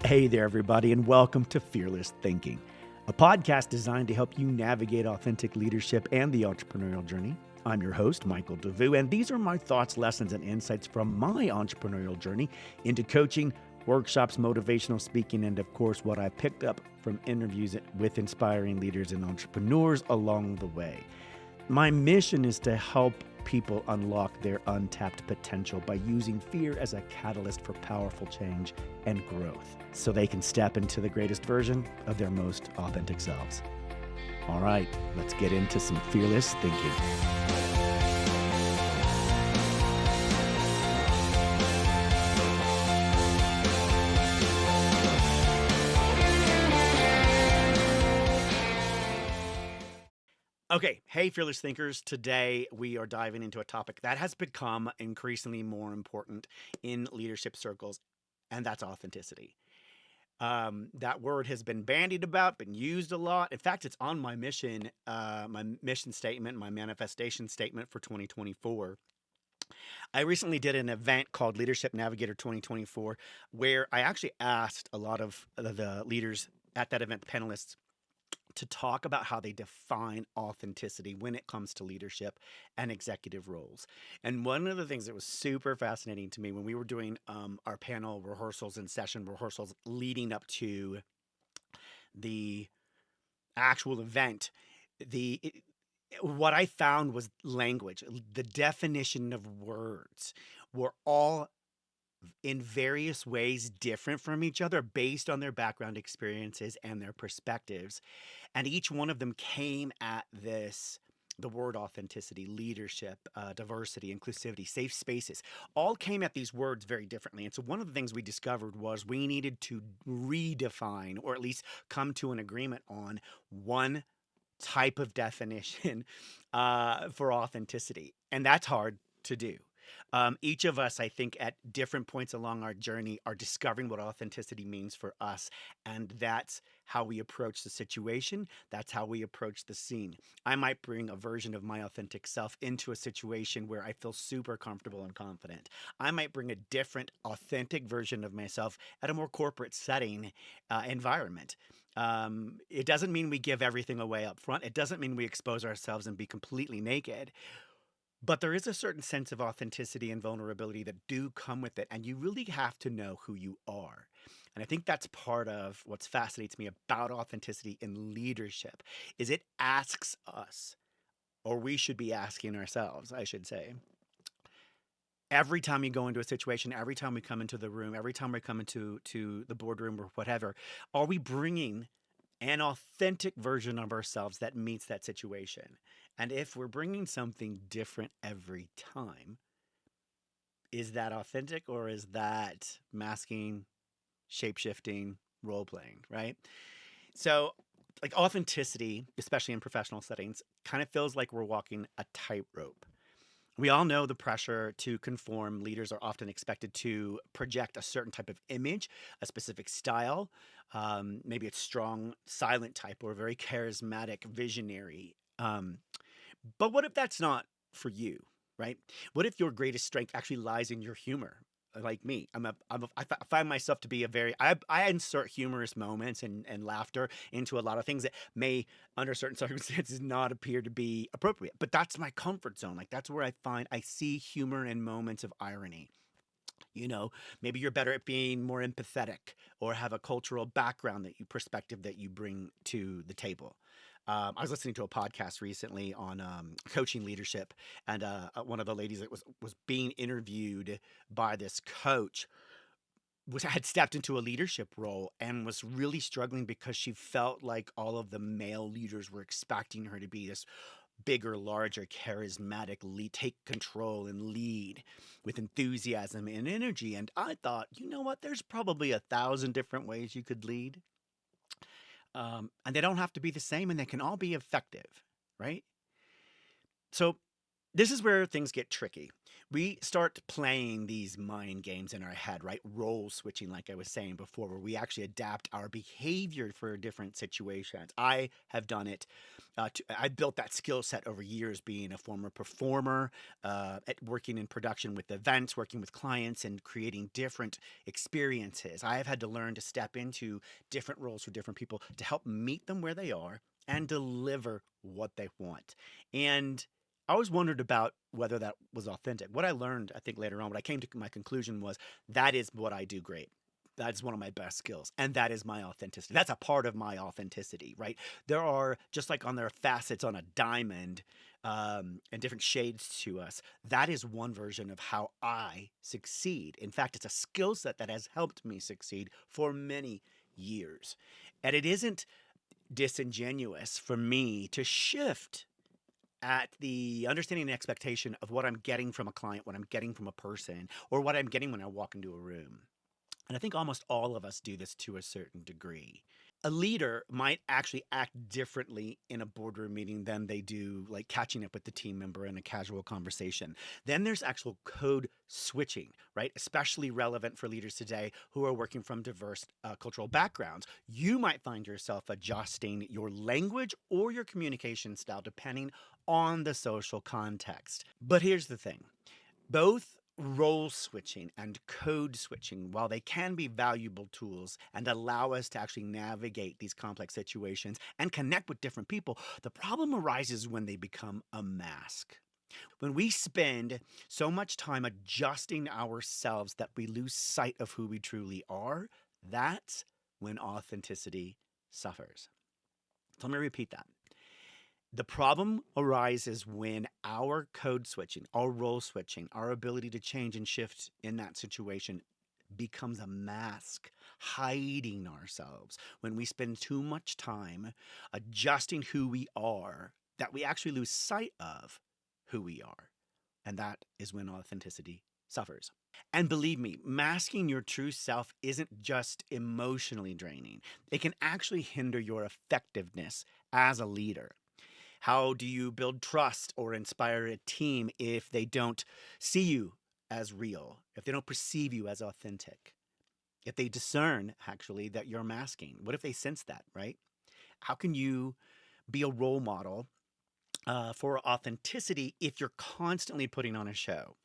Hey there, everybody, and welcome to Fearless Thinking, a podcast designed to help you navigate authentic leadership and the entrepreneurial journey. I'm your host, Michael Devous, and these are my thoughts, lessons, and insights from my entrepreneurial journey into coaching, workshops, motivational speaking, and of course, what I picked up from interviews with inspiring leaders and entrepreneurs along the way. My mission is to help people unlock their untapped potential by using fear as a catalyst for powerful change and growth so they can step into the greatest version of their most authentic selves. All right, let's get into some fearless thinking. Okay, hey, fearless thinkers. Today we are diving into a topic that has become increasingly more important in leadership circles, and that's authenticity. That word has been bandied about, been used a lot. In fact, it's on my mission statement, my manifestation statement for 2024. I recently did an event called Leadership Navigator 2024, where I actually asked a lot of the leaders at that event, panelists, to talk about how they define authenticity when it comes to leadership and executive roles. And one of the things that was super fascinating to me when we were doing our panel rehearsals and session rehearsals leading up to the actual event, what I found was language, the definition of words were all in various ways different from each other based on their background experiences and their perspectives. And each one of them came at the word authenticity, leadership, diversity, inclusivity, safe spaces, all came at these words very differently. And so one of the things we discovered was we needed to redefine, or at least come to an agreement on one type of definition for authenticity. And that's hard to do. Each of us, I think, at different points along our journey are discovering what authenticity means for us. And that's how we approach the situation. That's how we approach the scene. I might bring a version of my authentic self into a situation where I feel super comfortable and confident. I might bring a different, authentic version of myself at a more corporate setting, environment. It doesn't mean we give everything away up front. It doesn't mean we expose ourselves and be completely naked. But there is a certain sense of authenticity and vulnerability that do come with it, and you really have to know who you are. And I think that's part of what fascinates me about authenticity in leadership is it asks us, or we should be asking ourselves, I should say, every time you go into a situation, every time we come into the room, every time we come into the boardroom or whatever, are we bringing an authentic version of ourselves that meets that situation? And if we're bringing something different every time, is that authentic or is that masking, shape-shifting, role-playing, right? So, like authenticity, especially in professional settings, kind of feels like we're walking a tightrope. We all know the pressure to conform. Leaders are often expected to project a certain type of image, a specific style. Maybe it's strong, silent type or very charismatic, visionary. But what if that's not for you, right? What if your greatest strength actually lies in your humor? Like me, I find myself to be I insert humorous moments and laughter into a lot of things that may, under certain circumstances, not appear to be appropriate. But that's my comfort zone. Like that's where I see humor in moments of irony. You know, maybe you're better at being more empathetic or have a cultural background perspective that you bring to the table. I was listening to a podcast recently on coaching leadership, and one of the ladies that was being interviewed by this coach had stepped into a leadership role and was really struggling because she felt like all of the male leaders were expecting her to be this bigger, larger, charismatic, take control and lead with enthusiasm and energy. And I thought, you know what? There's probably 1,000 different ways you could lead. And they don't have to be the same and they can all be effective, right? So this is where things get tricky. We start playing these mind games in our head, right? Role switching, like I was saying before, where we actually adapt our behavior for different situations. I have done it. I built that skill set over years, being a former performer, at working in production with events, working with clients, and creating different experiences. I have had to learn to step into different roles for different people to help meet them where they are and deliver what they want. And I always wondered about whether that was authentic. What I learned, I think later on, what I came to my conclusion was that is what I do great. That's one of my best skills. And that is my authenticity. That's a part of my authenticity, right? There are, just like on their facets on a diamond, and different shades to us, that is one version of how I succeed. In fact, it's a skill set that has helped me succeed for many years. And it isn't disingenuous for me to shift at the understanding and expectation of what I'm getting from a client, what I'm getting from a person, or what I'm getting when I walk into a room. And I think almost all of us do this to a certain degree. A leader might actually act differently in a boardroom meeting than they do like catching up with the team member in a casual conversation. Then there's actual code switching, right? Especially relevant for leaders today who are working from diverse cultural backgrounds. You might find yourself adjusting your language or your communication style depending on the social context. But here's the thing: both role switching and code switching, while they can be valuable tools and allow us to actually navigate these complex situations and connect with different people, the problem arises when they become a mask. When we spend so much time adjusting ourselves that we lose sight of who we truly are, that's when authenticity suffers. So let me repeat that. The problem arises when our code switching, our role switching, our ability to change and shift in that situation becomes a mask, hiding ourselves. When we spend too much time adjusting who we are, that we actually lose sight of who we are. And that is when authenticity suffers. And believe me, masking your true self isn't just emotionally draining, it can actually hinder your effectiveness as a leader. How do you build trust or inspire a team if they don't see you as real, if they don't perceive you as authentic, if they discern actually that you're masking? What if they sense that, right? How can you be a role model for authenticity if you're constantly putting on a show?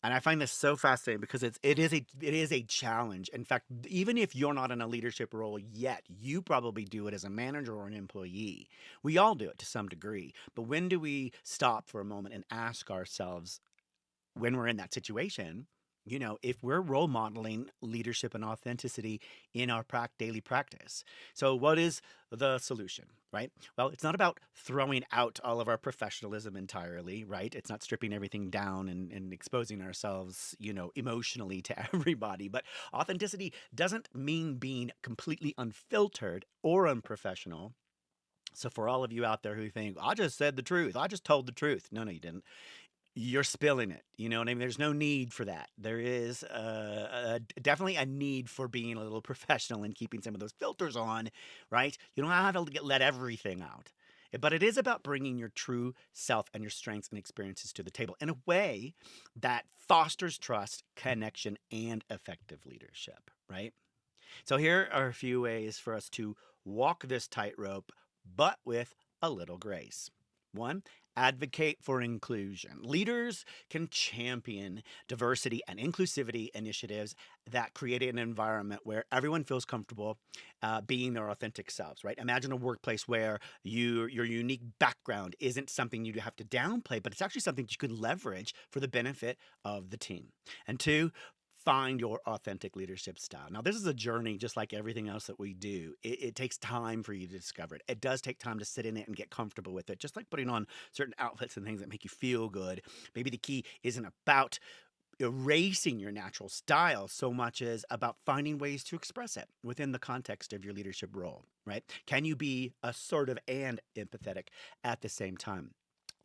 And I find this so fascinating because it is a challenge. In fact, even if you're not in a leadership role yet, you probably do it as a manager or an employee. We all do it to some degree. But when do we stop for a moment and ask ourselves, when we're in that situation, if we're role modeling leadership and authenticity in our daily practice? So, what is the solution, right? Well, it's not about throwing out all of our professionalism entirely, right? It's not stripping everything down and exposing ourselves, emotionally to everybody. But authenticity doesn't mean being completely unfiltered or unprofessional. So, for all of you out there who think, I just said the truth, I just told the truth. No, you didn't. You're spilling it. You know what I mean? There's no need for that. There is definitely a need for being a little professional and keeping some of those filters on, right? You don't have to let everything out. But it is about bringing your true self and your strengths and experiences to the table in a way that fosters trust, connection, and effective leadership, right? So here are a few ways for us to walk this tightrope, but with a little grace. One, advocate for inclusion. Leaders can champion diversity and inclusivity initiatives that create an environment where everyone feels comfortable being their authentic selves, right? Imagine a workplace where your unique background isn't something you have to downplay, but it's actually something you can leverage for the benefit of the team. And two, find your authentic leadership style. Now, this is a journey just like everything else that we do. It takes time for you to discover it. It does take time to sit in it and get comfortable with it, just like putting on certain outfits and things that make you feel good. Maybe the key isn't about erasing your natural style so much as about finding ways to express it within the context of your leadership role, right? Can you be assertive and empathetic at the same time?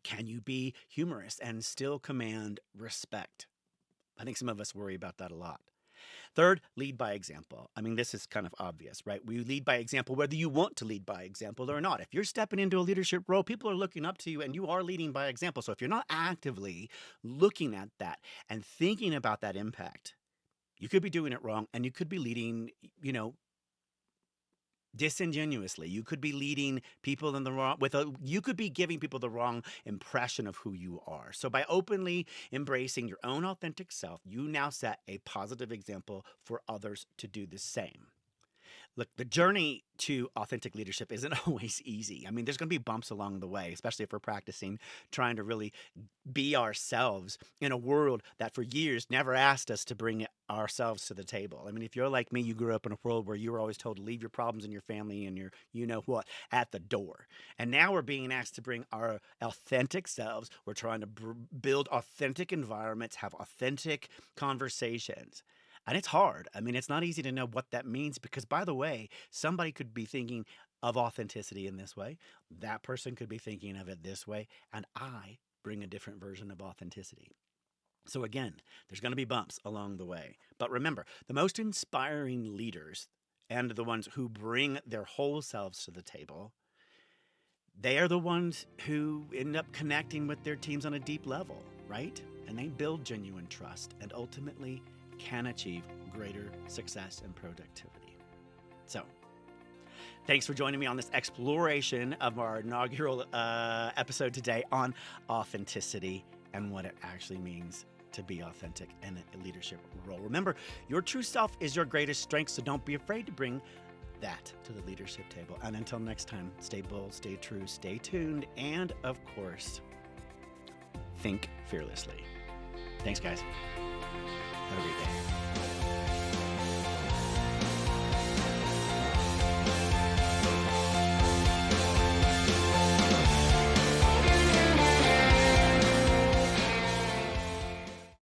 Can you be humorous and still command respect? I think some of us worry about that a lot. Third, lead by example. I mean, this is kind of obvious, right? We lead by example whether you want to lead by example or not. If you're stepping into a leadership role, people are looking up to you and you are leading by example. So if you're not actively looking at that and thinking about that impact, you could be doing it wrong and you could be leading, you know, disingenuously. You could be leading people in the wrong you could be giving people the wrong impression of who you are. So by openly embracing your own authentic self, you now set a positive example for others to do the same. Look, the journey to authentic leadership isn't always easy. I mean, there's going to be bumps along the way, especially if we're practicing trying to really be ourselves in a world that for years never asked us to bring ourselves to the table. I mean, if you're like me, you grew up in a world where you were always told to leave your problems and your family and your you know what at the door. And now we're being asked to bring our authentic selves. We're trying to build authentic environments, have authentic conversations. And it's hard. I mean, it's not easy to know what that means because, by the way, somebody could be thinking of authenticity in this way. That person could be thinking of it this way. And I bring a different version of authenticity. So, again, there's going to be bumps along the way. But remember, the most inspiring leaders and the ones who bring their whole selves to the table, they are the ones who end up connecting with their teams on a deep level, right? And they build genuine trust and ultimately can achieve greater success and productivity. So, thanks for joining me on this exploration of our inaugural episode today on authenticity and what it actually means to be authentic in a leadership role. Remember, your true self is your greatest strength, so don't be afraid to bring that to the leadership table. And until next time, stay bold, stay true, stay tuned, and of course, think fearlessly. Thanks, guys. Have a great day.